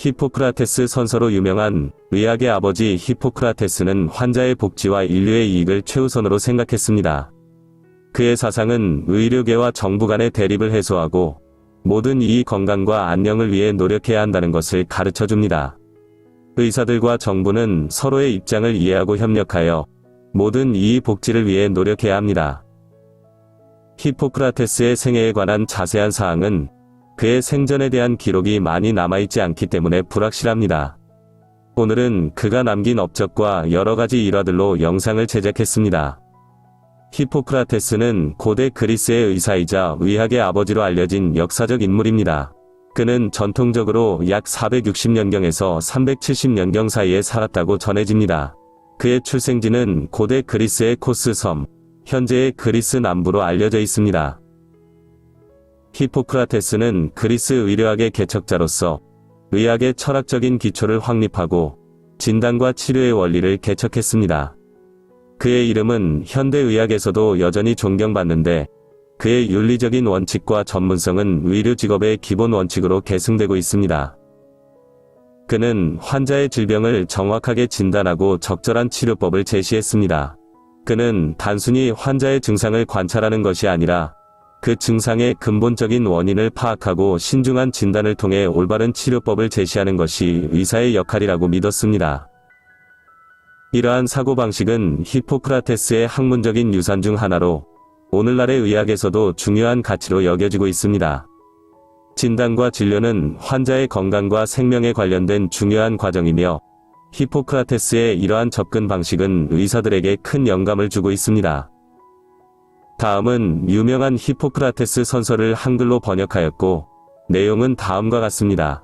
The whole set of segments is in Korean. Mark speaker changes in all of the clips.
Speaker 1: 히포크라테스 선서로 유명한 의학의 아버지 히포크라테스는 환자의 복지와 인류의 이익을 최우선으로 생각했습니다. 그의 사상은 의료계와 정부 간의 대립을 해소하고 모든 이의 건강과 안녕을 위해 노력해야 한다는 것을 가르쳐줍니다. 의사들과 정부는 서로의 입장을 이해하고 협력하여 모든 이의 복지를 위해 노력해야 합니다. 히포크라테스의 생애에 관한 자세한 사항은 그의 생전에 대한 기록이 많이 남아있지 않기 때문에 불확실합니다. 오늘은 그가 남긴 업적과 여러가지 일화들로 영상을 제작했습니다. 히포크라테스는 고대 그리스의 의사이자 의학의 아버지로 알려진 역사적 인물입니다. 그는 전통적으로 약 460년경에서 370년경 사이에 살았다고 전해집니다. 그의 출생지는 고대 그리스의 코스 섬, 현재의 그리스 남부로 알려져 있습니다. 히포크라테스는 그리스 의료학의 개척자로서 의학의 철학적인 기초를 확립하고 진단과 치료의 원리를 개척했습니다. 그의 이름은 현대의학에서도 여전히 존경받는데 그의 윤리적인 원칙과 전문성은 의료 직업의 기본 원칙으로 계승되고 있습니다. 그는 환자의 질병을 정확하게 진단하고 적절한 치료법을 제시했습니다. 그는 단순히 환자의 증상을 관찰하는 것이 아니라 그 증상의 근본적인 원인을 파악하고 신중한 진단을 통해 올바른 치료법을 제시하는 것이 의사의 역할이라고 믿었습니다. 이러한 사고방식은 히포크라테스의 학문적인 유산 중 하나로 오늘날의 의학에서도 중요한 가치로 여겨지고 있습니다. 진단과 진료는 환자의 건강과 생명에 관련된 중요한 과정이며 히포크라테스의 이러한 접근 방식은 의사들에게 큰 영감을 주고 있습니다. 다음은 유명한 히포크라테스 선서를 한글로 번역하였고 내용은 다음과 같습니다.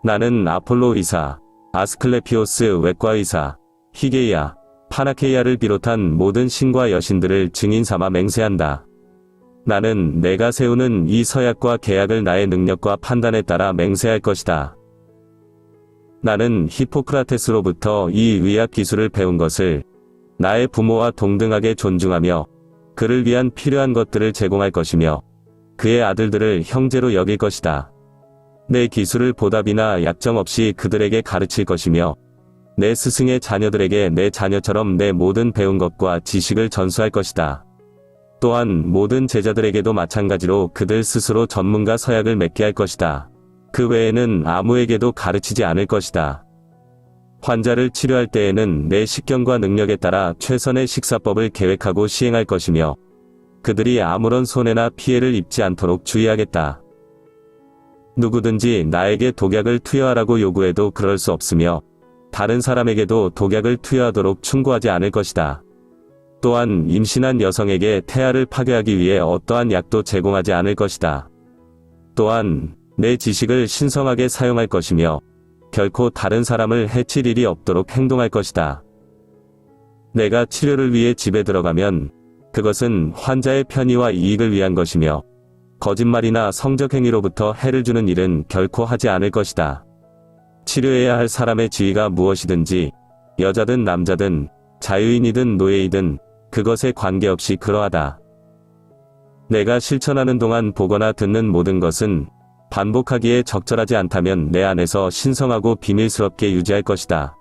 Speaker 1: 나는 아폴로 의사, 아스클레피오스 외과 의사, 히게이아, 파나케이아를 비롯한 모든 신과 여신들을 증인 삼아 맹세한다. 나는 내가 세우는 이 서약과 계약을 나의 능력과 판단에 따라 맹세할 것이다. 나는 히포크라테스로부터 이 의학 기술을 배운 것을 나의 부모와 동등하게 존중하며 그를 위한 필요한 것들을 제공할 것이며 그의 아들들을 형제로 여길 것이다. 내 기술을 보답이나 약정 없이 그들에게 가르칠 것이며 내 스승의 자녀들에게 내 자녀처럼 내 모든 배운 것과 지식을 전수할 것이다. 또한 모든 제자들에게도 마찬가지로 그들 스스로 전문가 서약을 맺게 할 것이다. 그 외에는 아무에게도 가르치지 않을 것이다. 환자를 치료할 때에는 내 식견과 능력에 따라 최선의 식사법을 계획하고 시행할 것이며 그들이 아무런 손해나 피해를 입지 않도록 주의하겠다. 누구든지 나에게 독약을 투여하라고 요구해도 그럴 수 없으며 다른 사람에게도 독약을 투여하도록 충고하지 않을 것이다. 또한 임신한 여성에게 태아를 파괴하기 위해 어떠한 약도 제공하지 않을 것이다. 또한 내 지식을 신성하게 사용할 것이며 결코 다른 사람을 해칠 일이 없도록 행동할 것이다. 내가 치료를 위해 집에 들어가면 그것은 환자의 편의와 이익을 위한 것이며 거짓말이나 성적 행위로부터 해를 주는 일은 결코 하지 않을 것이다. 치료해야 할 사람의 지위가 무엇이든지 여자든 남자든 자유인이든 노예이든 그것에 관계없이 그러하다. 내가 실천하는 동안 보거나 듣는 모든 것은 반복하기에 적절하지 않다면 내 안에서 신성하고 비밀스럽게 유지할 것이다.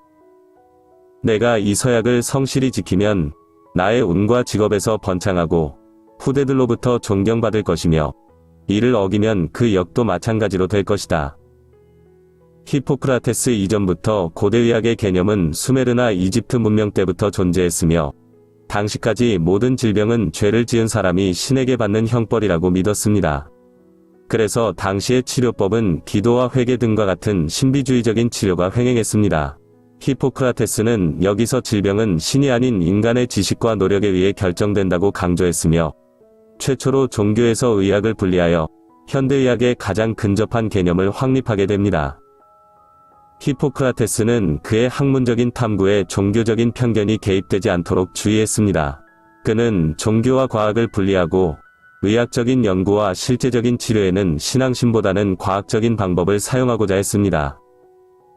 Speaker 1: 내가 이 서약을 성실히 지키면 나의 운과 직업에서 번창하고 후대들로부터 존경받을 것이며 이를 어기면 그 역도 마찬가지로 될 것이다. 히포크라테스 이전부터 고대의학의 개념은 수메르나 이집트 문명 때부터 존재했으며 당시까지 모든 질병은 죄를 지은 사람이 신에게 받는 형벌이라고 믿었습니다. 그래서 당시의 치료법은 기도와 회개 등과 같은 신비주의적인 치료가 횡행했습니다. 히포크라테스는 여기서 질병은 신이 아닌 인간의 지식과 노력에 의해 결정된다고 강조했으며 최초로 종교에서 의학을 분리하여 현대의학의 가장 근접한 개념을 확립하게 됩니다. 히포크라테스는 그의 학문적인 탐구에 종교적인 편견이 개입되지 않도록 주의했습니다. 그는 종교와 과학을 분리하고 의학적인 연구와 실제적인 치료에는 신앙심보다는 과학적인 방법을 사용하고자 했습니다.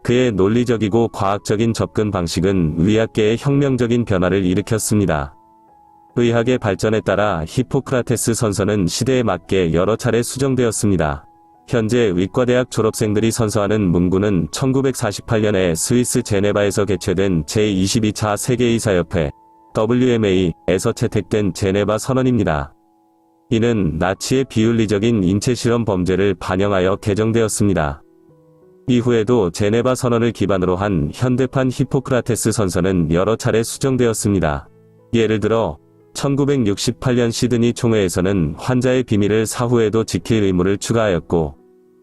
Speaker 1: 그의 논리적이고 과학적인 접근 방식은 의학계에 혁명적인 변화를 일으켰습니다. 의학의 발전에 따라 히포크라테스 선서는 시대에 맞게 여러 차례 수정되었습니다. 현재 의과대학 졸업생들이 선서하는 문구는 1948년에 스위스 제네바에서 개최된 제22차 세계의사협회 WMA에서 채택된 제네바 선언입니다. 이는 나치의 비윤리적인 인체실험 범죄를 반영하여 개정되었습니다. 이후에도 제네바 선언을 기반으로 한 현대판 히포크라테스 선서는 여러 차례 수정되었습니다. 예를 들어 1968년 시드니 총회에서는 환자의 비밀을 사후에도 지킬 의무를 추가하였고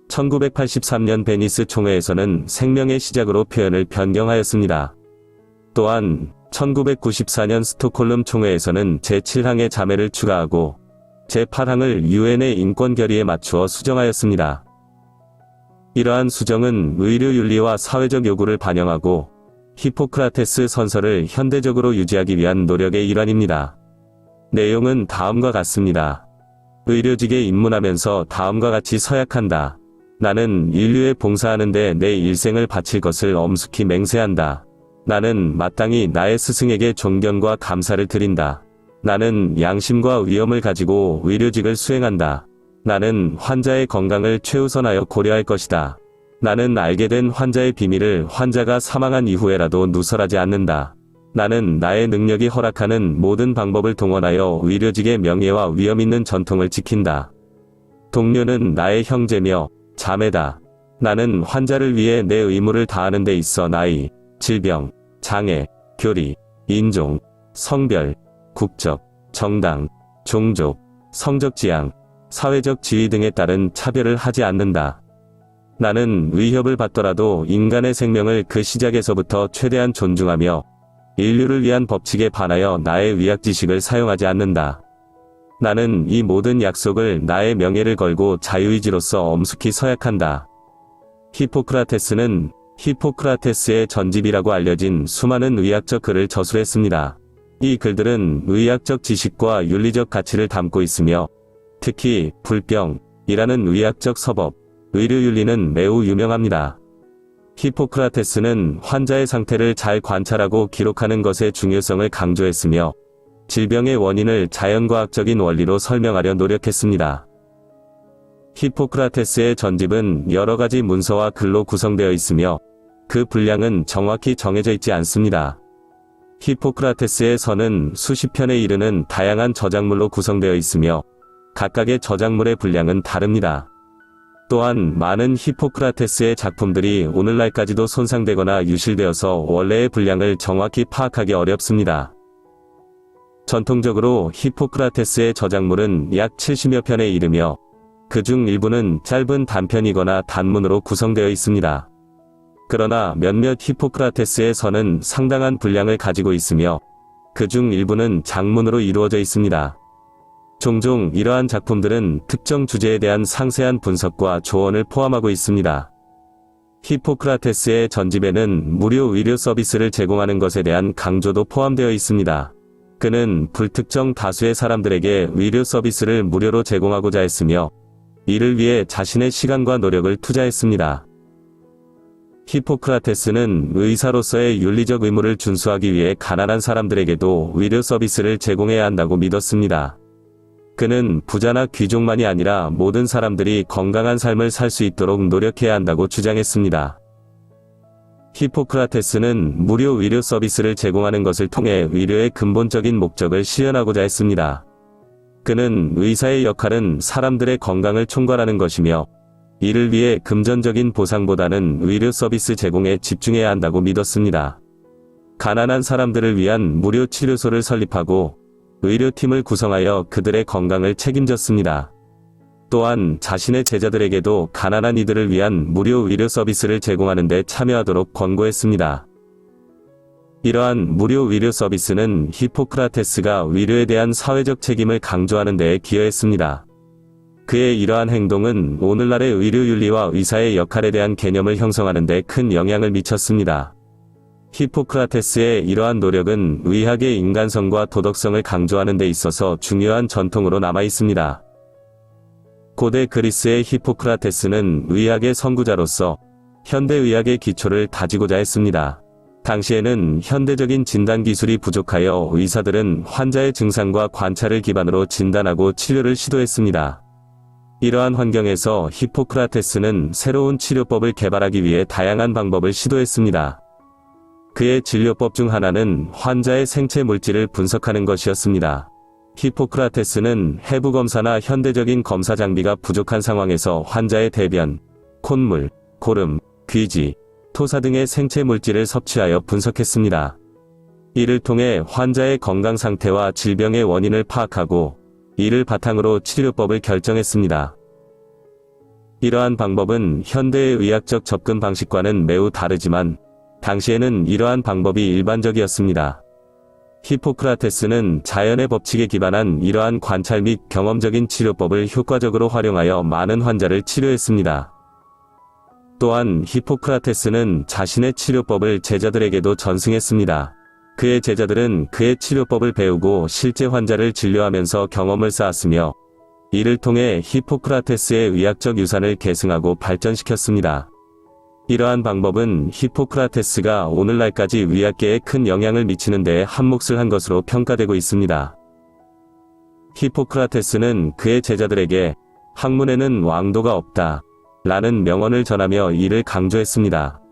Speaker 1: 1983년 베니스 총회에서는 생명의 시작으로 표현을 변경하였습니다. 또한 1994년 스톡홀름 총회에서는 제7항의 자매를 추가하고 제8항을 유엔의 인권 결의에 맞추어 수정하였습니다. 이러한 수정은 의료윤리와 사회적 요구를 반영하고 히포크라테스 선서를 현대적으로 유지하기 위한 노력의 일환입니다. 내용은 다음과 같습니다. 의료직에 입문하면서 다음과 같이 서약한다. 나는 인류에 봉사하는데 내 일생을 바칠 것을 엄숙히 맹세한다. 나는 마땅히 나의 스승에게 존경과 감사를 드린다. 나는 양심과 위엄을 가지고 의료직을 수행한다. 나는 환자의 건강을 최우선하여 고려할 것이다. 나는 알게 된 환자의 비밀을 환자가 사망한 이후에라도 누설하지 않는다. 나는 나의 능력이 허락하는 모든 방법을 동원하여 의료직의 명예와 위엄 있는 전통을 지킨다. 동료는 나의 형제며 자매다. 나는 환자를 위해 내 의무를 다하는 데 있어 나이, 질병, 장애, 교리, 인종, 성별, 국적, 정당, 종족, 성적 지향, 사회적 지위 등에 따른 차별을 하지 않는다. 나는 위협을 받더라도 인간의 생명을 그 시작에서부터 최대한 존중하며 인류를 위한 법칙에 반하여 나의 위약 지식을 사용하지 않는다. 나는 이 모든 약속을 나의 명예를 걸고 자유의지로서 엄숙히 서약한다. 히포크라테스는 히포크라테스의 전집이라고 알려진 수많은 의학적 글을 저술했습니다. 이 글들은 의학적 지식과 윤리적 가치를 담고 있으며 특히 불병이라는 의학적 서법, 의료윤리는 매우 유명합니다. 히포크라테스는 환자의 상태를 잘 관찰하고 기록하는 것의 중요성을 강조했으며 질병의 원인을 자연과학적인 원리로 설명하려 노력했습니다. 히포크라테스의 전집은 여러 가지 문서와 글로 구성되어 있으며 그 분량은 정확히 정해져 있지 않습니다. 히포크라테스의 서는 수십 편에 이르는 다양한 저작물로 구성되어 있으며 각각의 저작물의 분량은 다릅니다. 또한 많은 히포크라테스의 작품들이 오늘날까지도 손상되거나 유실되어서 원래의 분량을 정확히 파악하기 어렵습니다. 전통적으로 히포크라테스의 저작물은 약 70여 편에 이르며 그중 일부는 짧은 단편이거나 단문으로 구성되어 있습니다. 그러나 몇몇 히포크라테스의 서는 상당한 분량을 가지고 있으며 그중 일부는 장문으로 이루어져 있습니다. 종종 이러한 작품들은 특정 주제에 대한 상세한 분석과 조언을 포함하고 있습니다. 히포크라테스의 전집에는 무료 의료 서비스를 제공하는 것에 대한 강조도 포함되어 있습니다. 그는 불특정 다수의 사람들에게 의료 서비스를 무료로 제공하고자 했으며 이를 위해 자신의 시간과 노력을 투자했습니다. 히포크라테스는 의사로서의 윤리적 의무를 준수하기 위해 가난한 사람들에게도 의료 서비스를 제공해야 한다고 믿었습니다. 그는 부자나 귀족만이 아니라 모든 사람들이 건강한 삶을 살 수 있도록 노력해야 한다고 주장했습니다. 히포크라테스는 무료 의료 서비스를 제공하는 것을 통해 의료의 근본적인 목적을 실현하고자 했습니다. 그는 의사의 역할은 사람들의 건강을 총괄하는 것이며 이를 위해 금전적인 보상보다는 의료 서비스 제공에 집중해야 한다고 믿었습니다. 가난한 사람들을 위한 무료 치료소를 설립하고 의료팀을 구성하여 그들의 건강을 책임졌습니다. 또한 자신의 제자들에게도 가난한 이들을 위한 무료 의료 서비스를 제공하는 데 참여하도록 권고했습니다. 이러한 무료 의료 서비스는 히포크라테스가 의료에 대한 사회적 책임을 강조하는 데에 기여했습니다. 그의 이러한 행동은 오늘날의 의료윤리와 의사의 역할에 대한 개념을 형성하는 데 큰 영향을 미쳤습니다. 히포크라테스의 이러한 노력은 의학의 인간성과 도덕성을 강조하는 데 있어서 중요한 전통으로 남아 있습니다. 고대 그리스의 히포크라테스는 의학의 선구자로서 현대의학의 기초를 다지고자 했습니다. 당시에는 현대적인 진단 기술이 부족하여 의사들은 환자의 증상과 관찰을 기반으로 진단하고 치료를 시도했습니다. 이러한 환경에서 히포크라테스는 새로운 치료법을 개발하기 위해 다양한 방법을 시도했습니다. 그의 진료법 중 하나는 환자의 생체 물질을 분석하는 것이었습니다. 히포크라테스는 해부 검사나 현대적인 검사 장비가 부족한 상황에서 환자의 대변, 콧물, 고름, 귀지, 토사 등의 생체 물질을 섭취하여 분석했습니다. 이를 통해 환자의 건강 상태와 질병의 원인을 파악하고 이를 바탕으로 치료법을 결정했습니다. 이러한 방법은 현대의 의학적 접근 방식과는 매우 다르지만 당시에는 이러한 방법이 일반적이었습니다. 히포크라테스는 자연의 법칙에 기반한 이러한 관찰 및 경험적인 치료법을 효과적으로 활용하여 많은 환자를 치료했습니다. 또한 히포크라테스는 자신의 치료법을 제자들에게도 전승했습니다. 그의 제자들은 그의 치료법을 배우고 실제 환자를 진료하면서 경험을 쌓았으며 이를 통해 히포크라테스의 의학적 유산을 계승하고 발전시켰습니다. 이러한 방법은 히포크라테스가 오늘날까지 의학계에 큰 영향을 미치는 데에 한몫을 한 것으로 평가되고 있습니다. 히포크라테스는 그의 제자들에게 학문에는 왕도가 없다 라는 명언을 전하며 이를 강조했습니다.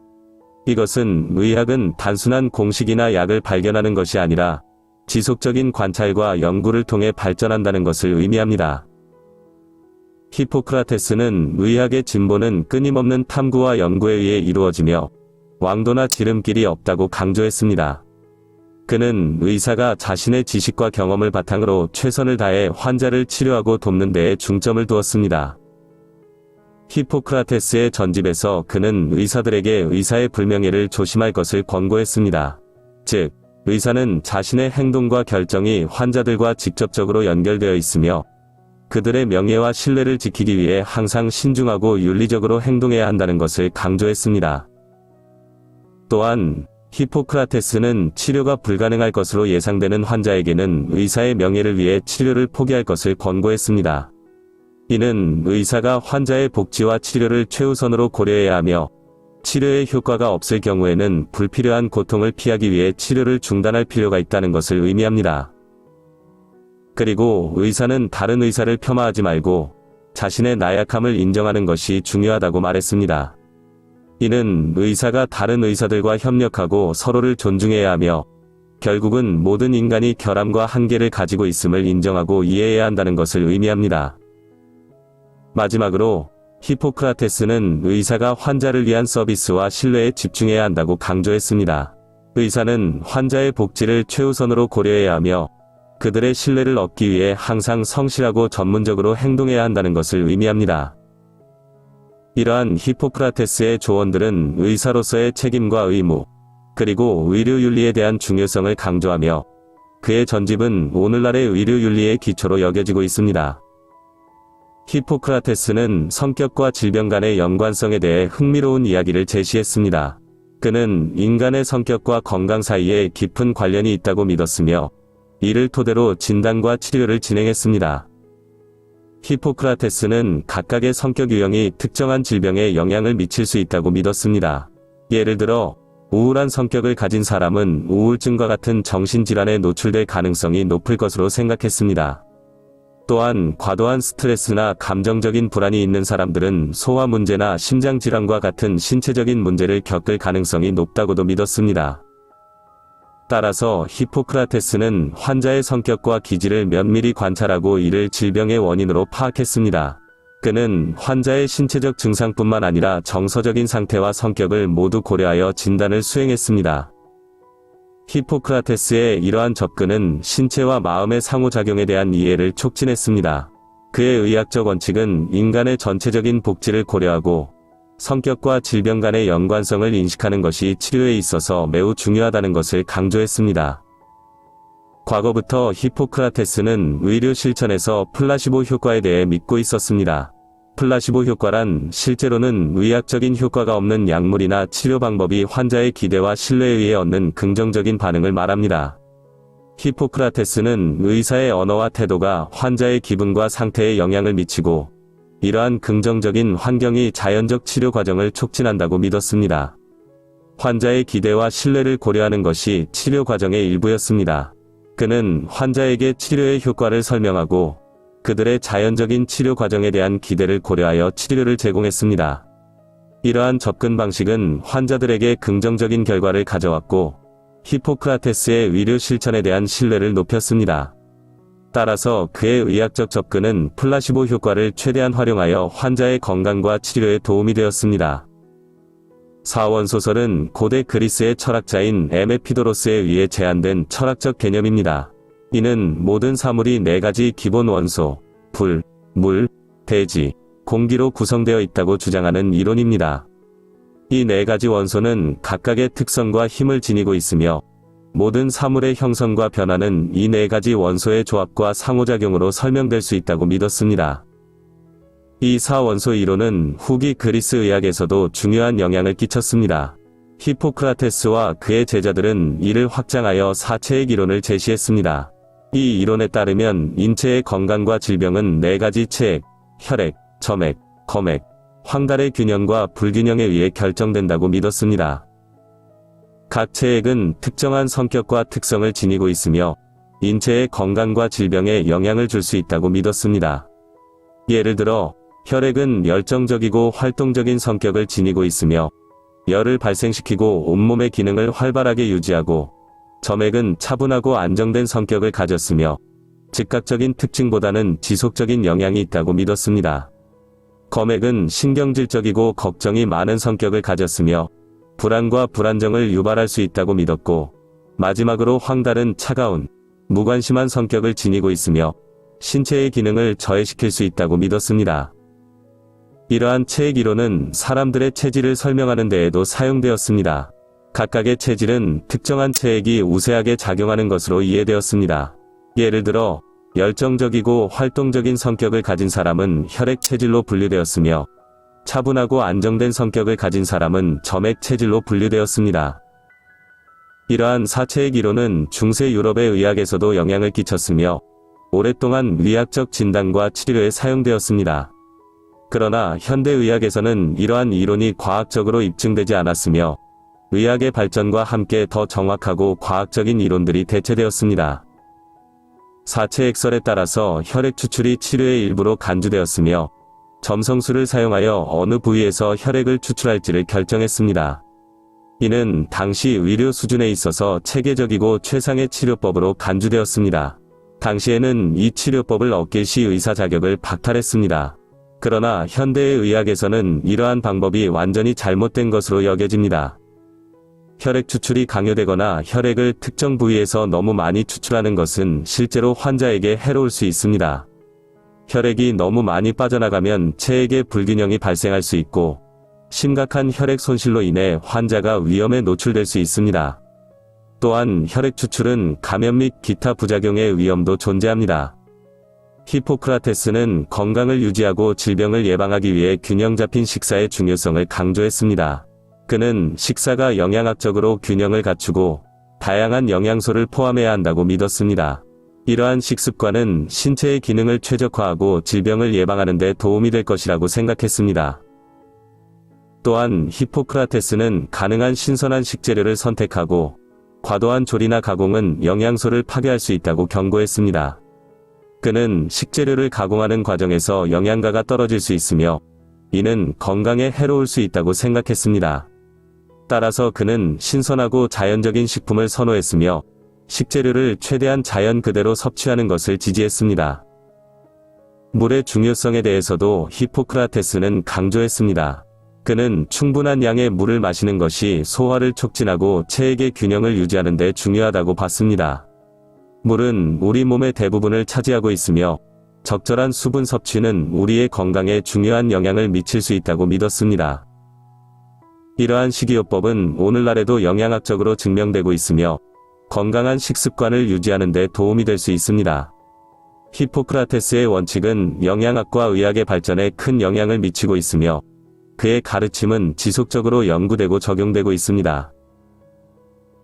Speaker 1: 이것은 의학은 단순한 공식이나 약을 발견하는 것이 아니라 지속적인 관찰과 연구를 통해 발전한다는 것을 의미합니다. 히포크라테스는 의학의 진보는 끊임없는 탐구와 연구에 의해 이루어지며 왕도나 지름길이 없다고 강조했습니다. 그는 의사가 자신의 지식과 경험을 바탕으로 최선을 다해 환자를 치료하고 돕는 데에 중점을 두었습니다. 히포크라테스의 전집에서 그는 의사들에게 의사의 불명예를 조심할 것을 권고했습니다. 즉, 의사는 자신의 행동과 결정이 환자들과 직접적으로 연결되어 있으며 그들의 명예와 신뢰를 지키기 위해 항상 신중하고 윤리적으로 행동해야 한다는 것을 강조했습니다. 또한 히포크라테스는 치료가 불가능할 것으로 예상되는 환자에게는 의사의 명예를 위해 치료를 포기할 것을 권고했습니다. 이는 의사가 환자의 복지와 치료를 최우선으로 고려해야 하며 치료의 효과가 없을 경우에는 불필요한 고통을 피하기 위해 치료를 중단할 필요가 있다는 것을 의미합니다. 그리고 의사는 다른 의사를 폄하하지 말고 자신의 나약함을 인정하는 것이 중요하다고 말했습니다. 이는 의사가 다른 의사들과 협력하고 서로를 존중해야 하며 결국은 모든 인간이 결함과 한계를 가지고 있음을 인정하고 이해해야 한다는 것을 의미합니다. 마지막으로 히포크라테스는 의사가 환자를 위한 서비스와 신뢰에 집중해야 한다고 강조했습니다. 의사는 환자의 복지를 최우선으로 고려해야 하며 그들의 신뢰를 얻기 위해 항상 성실하고 전문적으로 행동해야 한다는 것을 의미합니다. 이러한 히포크라테스의 조언들은 의사로서의 책임과 의무, 그리고 의료윤리에 대한 중요성을 강조하며 그의 전집은 오늘날의 의료윤리의 기초로 여겨지고 있습니다. 히포크라테스는 성격과 질병 간의 연관성에 대해 흥미로운 이야기를 제시했습니다. 그는 인간의 성격과 건강 사이에 깊은 관련이 있다고 믿었으며 이를 토대로 진단과 치료를 진행했습니다. 히포크라테스는 각각의 성격 유형이 특정한 질병에 영향을 미칠 수 있다고 믿었습니다. 예를 들어 우울한 성격을 가진 사람은 우울증과 같은 정신질환에 노출될 가능성이 높을 것으로 생각했습니다. 또한 과도한 스트레스나 감정적인 불안이 있는 사람들은 소화 문제나 심장질환과 같은 신체적인 문제를 겪을 가능성이 높다고도 믿었습니다. 따라서 히포크라테스는 환자의 성격과 기질을 면밀히 관찰하고 이를 질병의 원인으로 파악했습니다. 그는 환자의 신체적 증상뿐만 아니라 정서적인 상태와 성격을 모두 고려하여 진단을 수행했습니다. 히포크라테스의 이러한 접근은 신체와 마음의 상호작용에 대한 이해를 촉진했습니다. 그의 의학적 원칙은 인간의 전체적인 복지를 고려하고 성격과 질병 간의 연관성을 인식하는 것이 치료에 있어서 매우 중요하다는 것을 강조했습니다. 과거부터 히포크라테스는 의료 실천에서 플라시보 효과에 대해 믿고 있었습니다. 플라시보 효과란 실제로는 의학적인 효과가 없는 약물이나 치료 방법이 환자의 기대와 신뢰에 의해 얻는 긍정적인 반응을 말합니다. 히포크라테스는 의사의 언어와 태도가 환자의 기분과 상태에 영향을 미치고 이러한 긍정적인 환경이 자연적 치료 과정을 촉진한다고 믿었습니다. 환자의 기대와 신뢰를 고려하는 것이 치료 과정의 일부였습니다. 그는 환자에게 치료의 효과를 설명하고 그들의 자연적인 치료 과정에 대한 기대를 고려하여 치료를 제공했습니다. 이러한 접근 방식은 환자들에게 긍정적인 결과를 가져왔고, 히포크라테스의 의료 실천에 대한 신뢰를 높였습니다. 따라서 그의 의학적 접근은 플라시보 효과를 최대한 활용하여 환자의 건강과 치료에 도움이 되었습니다. 사원소설은 고대 그리스의 철학자인 에메피도로스에 의해 제안된 철학적 개념입니다. 이는 모든 사물이 4가지 기본 원소, 불, 물, 대지, 공기로 구성되어 있다고 주장하는 이론입니다. 이 4가지 원소는 각각의 특성과 힘을 지니고 있으며, 모든 사물의 형성과 변화는 이 4가지 원소의 조합과 상호작용으로 설명될 수 있다고 믿었습니다. 이 사원소 이론은 후기 그리스 의학에서도 중요한 영향을 끼쳤습니다. 히포크라테스와 그의 제자들은 이를 확장하여 사체액 이론을 제시했습니다. 이 이론에 따르면 인체의 건강과 질병은 4가지 체액, 혈액, 점액, 검액, 황달의 균형과 불균형에 의해 결정된다고 믿었습니다. 각 체액은 특정한 성격과 특성을 지니고 있으며 인체의 건강과 질병에 영향을 줄 수 있다고 믿었습니다. 예를 들어 혈액은 열정적이고 활동적인 성격을 지니고 있으며 열을 발생시키고 온몸의 기능을 활발하게 유지하고, 점액은 차분하고 안정된 성격을 가졌으며 즉각적인 특징보다는 지속적인 영향이 있다고 믿었습니다. 검액은 신경질적이고 걱정이 많은 성격을 가졌으며 불안과 불안정을 유발할 수 있다고 믿었고, 마지막으로 황달은 차가운, 무관심한 성격을 지니고 있으며 신체의 기능을 저해시킬 수 있다고 믿었습니다. 이러한 체액 이론은 사람들의 체질을 설명하는 데에도 사용되었습니다. 각각의 체질은 특정한 체액이 우세하게 작용하는 것으로 이해되었습니다. 예를 들어 열정적이고 활동적인 성격을 가진 사람은 혈액 체질로 분류되었으며, 차분하고 안정된 성격을 가진 사람은 점액 체질로 분류되었습니다. 이러한 사체액 이론은 중세 유럽의 의학에서도 영향을 끼쳤으며 오랫동안 의학적 진단과 치료에 사용되었습니다. 그러나 현대의학에서는 이러한 이론이 과학적으로 입증되지 않았으며 의학의 발전과 함께 더 정확하고 과학적인 이론들이 대체되었습니다. 사체액설에 따라서 혈액 추출이 치료의 일부로 간주되었으며 점성술을 사용하여 어느 부위에서 혈액을 추출할지를 결정했습니다. 이는 당시 의료 수준에 있어서 체계적이고 최상의 치료법으로 간주되었습니다. 당시에는 이 치료법을 얻길 시 의사 자격을 박탈했습니다. 그러나 현대의 의학에서는 이러한 방법이 완전히 잘못된 것으로 여겨집니다. 혈액 추출이 강요되거나 혈액을 특정 부위에서 너무 많이 추출하는 것은 실제로 환자에게 해로울 수 있습니다. 혈액이 너무 많이 빠져나가면 체액의 불균형이 발생할 수 있고, 심각한 혈액 손실로 인해 환자가 위험에 노출될 수 있습니다. 또한 혈액 추출은 감염 및 기타 부작용의 위험도 존재합니다. 히포크라테스는 건강을 유지하고 질병을 예방하기 위해 균형 잡힌 식사의 중요성을 강조했습니다. 그는 식사가 영양학적으로 균형을 갖추고 다양한 영양소를 포함해야 한다고 믿었습니다. 이러한 식습관은 신체의 기능을 최적화하고 질병을 예방하는 데 도움이 될 것이라고 생각했습니다. 또한 히포크라테스는 가능한 신선한 식재료를 선택하고 과도한 조리나 가공은 영양소를 파괴할 수 있다고 경고했습니다. 그는 식재료를 가공하는 과정에서 영양가가 떨어질 수 있으며 이는 건강에 해로울 수 있다고 생각했습니다. 따라서 그는 신선하고 자연적인 식품을 선호했으며 식재료를 최대한 자연 그대로 섭취하는 것을 지지했습니다. 물의 중요성에 대해서도 히포크라테스는 강조했습니다. 그는 충분한 양의 물을 마시는 것이 소화를 촉진하고 체액의 균형을 유지하는 데 중요하다고 봤습니다. 물은 우리 몸의 대부분을 차지하고 있으며 적절한 수분 섭취는 우리의 건강에 중요한 영향을 미칠 수 있다고 믿었습니다. 이러한 식이요법은 오늘날에도 영양학적으로 증명되고 있으며 건강한 식습관을 유지하는 데 도움이 될 수 있습니다. 히포크라테스의 원칙은 영양학과 의학의 발전에 큰 영향을 미치고 있으며 그의 가르침은 지속적으로 연구되고 적용되고 있습니다.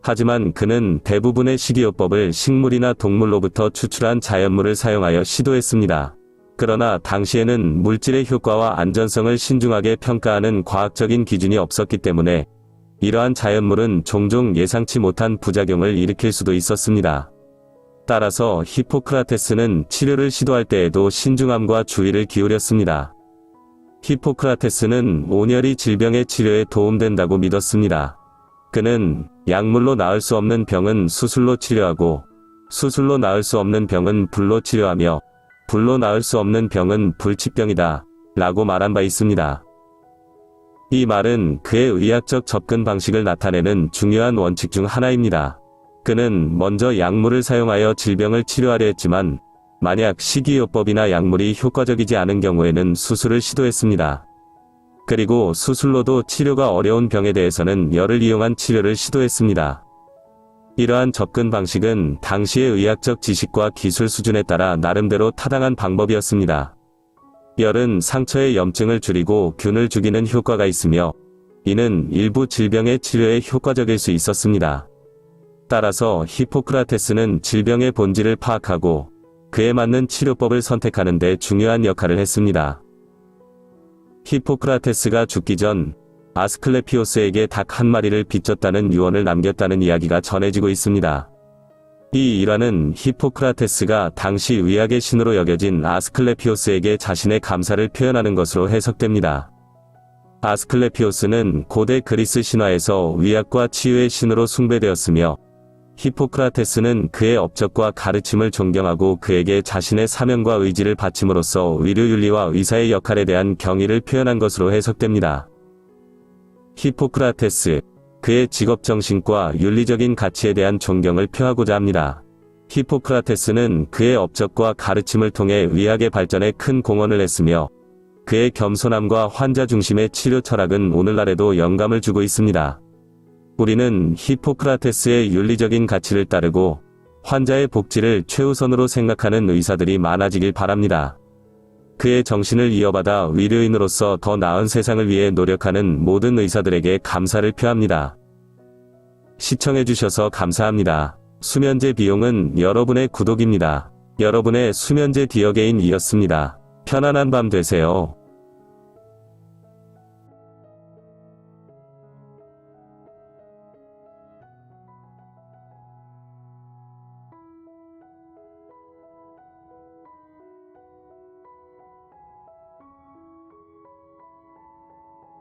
Speaker 1: 하지만 그는 대부분의 식이요법을 식물이나 동물로부터 추출한 자연물을 사용하여 시도했습니다. 그러나 당시에는 물질의 효과와 안전성을 신중하게 평가하는 과학적인 기준이 없었기 때문에 이러한 자연물은 종종 예상치 못한 부작용을 일으킬 수도 있었습니다. 따라서 히포크라테스는 치료를 시도할 때에도 신중함과 주의를 기울였습니다. 히포크라테스는 온열이 질병의 치료에 도움된다고 믿었습니다. 그는 약물로 나을 수 없는 병은 수술로 치료하고 수술로 나을 수 없는 병은 불로 치료하며 불로 나을 수 없는 병은 불치병이다 라고 말한 바 있습니다. 이 말은 그의 의학적 접근 방식을 나타내는 중요한 원칙 중 하나입니다. 그는 먼저 약물을 사용하여 질병을 치료하려 했지만 만약 식이요법이나 약물이 효과적이지 않은 경우에는 수술을 시도했습니다. 그리고 수술로도 치료가 어려운 병에 대해서는 열을 이용한 치료를 시도했습니다. 이러한 접근 방식은 당시의 의학적 지식과 기술 수준에 따라 나름대로 타당한 방법이었습니다. 열은 상처의 염증을 줄이고 균을 죽이는 효과가 있으며 이는 일부 질병의 치료에 효과적일 수 있었습니다. 따라서 히포크라테스는 질병의 본질을 파악하고 그에 맞는 치료법을 선택하는 데 중요한 역할을 했습니다. 히포크라테스가 죽기 전 아스클레피오스에게 닭 한 마리를 빚졌다는 유언을 남겼다는 이야기가 전해지고 있습니다. 이 일화는 히포크라테스가 당시 의학의 신으로 여겨진 아스클레피오스에게 자신의 감사를 표현하는 것으로 해석됩니다. 아스클레피오스는 고대 그리스 신화에서 의학과 치유의 신으로 숭배되었으며 히포크라테스는 그의 업적과 가르침을 존경하고 그에게 자신의 사명과 의지를 바침으로써 의료윤리와 의사의 역할에 대한 경의를 표현한 것으로 해석됩니다. 히포크라테스, 그의 직업정신과 윤리적인 가치에 대한 존경을 표하고자 합니다. 히포크라테스는 그의 업적과 가르침을 통해 의학의 발전에 큰 공헌을 했으며 그의 겸손함과 환자 중심의 치료 철학은 오늘날에도 영감을 주고 있습니다. 우리는 히포크라테스의 윤리적인 가치를 따르고 환자의 복지를 최우선으로 생각하는 의사들이 많아지길 바랍니다. 그의 정신을 이어받아 의료인으로서 더 나은 세상을 위해 노력하는 모든 의사들에게 감사를 표합니다. 시청해주셔서 감사합니다. 수면제 비용은 여러분의 구독입니다. 여러분의 수면제 디어게인이었습니다. 편안한 밤 되세요.